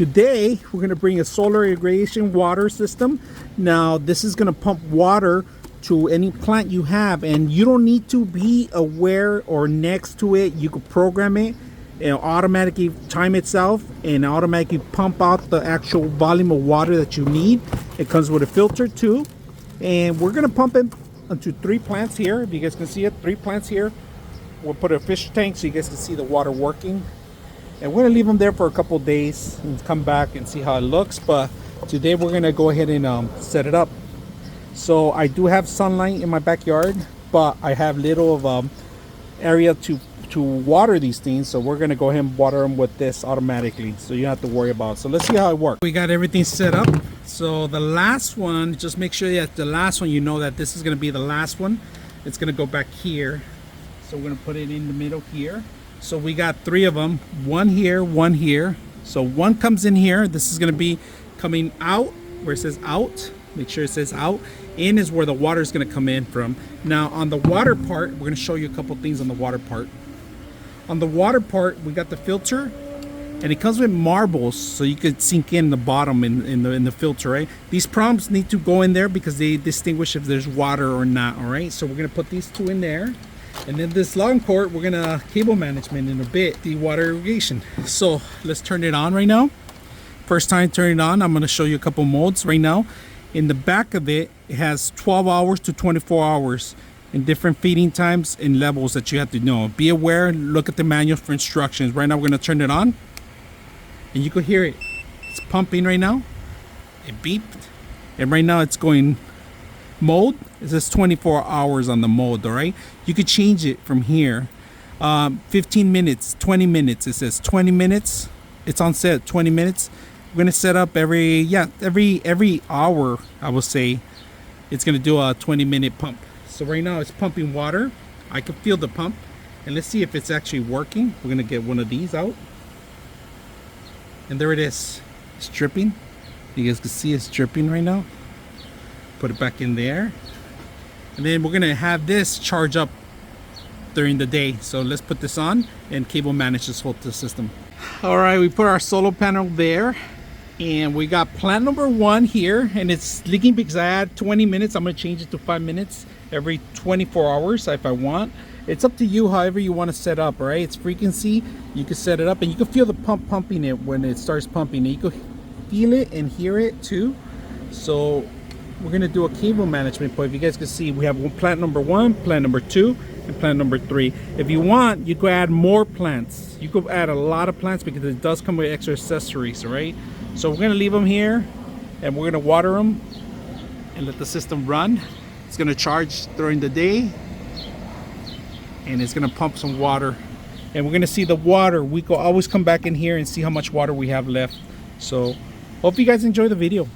today we're going to bring a solar irrigation water system. Now this is going to pump water to any plant you have, and you don't need to be aware or next to it. You could program it, it'll automatically time itself and automatically pump out the actual volume of water that you need. It comes with a filter too, and we're going to pump it onto 3 plants here. If you guys can see it, 3 plants here. We'll put a fish tank so you guys can see the water working, and we're gonna leave them there for a couple days and come back and see how it looks. But today we're gonna go ahead and set it up. So I do have sunlight in my backyard, but I have little of area to water these things, so we're gonna go ahead and water them with this automatically, so you don't have to worry about it. So let's see how it works. We got everything set up. So the last one, just make sure that the last one, you know that this is gonna be the last one. It's gonna go back here, so we're gonna put it in the middle here. So we got 3 of them, one here, one here. So one comes in here. This is gonna be coming out where it says out. Make sure it says out. In is where the water is gonna come in from. Now on the water part, we're gonna show you a couple things on the water part. On the water part, we got the filter, and it comes with marbles, so you could sink in the bottom in the filter, right? These prompts need to go in there because they distinguish if there's water or not, all right? So we're gonna put these 2 in there. And then this long cord, we're gonna cable management in a bit, the water irrigation. So let's turn it on right now. First time turn it on, I'm gonna show you a couple modes right now. In the back of it, it has 12 hours to 24 hours in different feeding times and levels that you have to know. Be aware, look at the manual for instructions. Right now we're gonna turn it on, and you can hear it. It's pumping right now. It beeped, and right now it's going mode. It says 24 hours on the mode, all right? You could change it from here. 15 minutes, 20 minutes. It says 20 minutes. It's on set 20 minutes. We're gonna set up every hour, I will say. It's gonna do a 20-minute pump. So right now it's pumping water. I can feel the pump, and let's see if it's actually working. We're gonna get one of these out, and there it is. It's dripping. You guys can see it's dripping right now. Put it back in there, and then we're gonna have this charge up during the day. So let's put this on and cable manage this whole system. All right, we put our solar panel there, and we got plant number 1 here, and it's leaking because I had 20 minutes. I'm gonna change it to 5 minutes every 24 hours if I want. It's up to you, however you want to set up. All right, it's frequency. You can set it up, and you can feel the pump pumping it when it starts pumping. And you can feel it and hear it too. So we're gonna do a cable management, but if you guys can see, we have plant number 1, plant number 2, and plant number 3. If you want, you could add more plants. You could add a lot of plants because it does come with extra accessories, all right? So we're gonna leave them here, and we're gonna water them and let the system run. It's gonna charge during the day, and it's gonna pump some water, and we're gonna see the water. We could always come back in here and see how much water we have left. So hope you guys enjoy the video.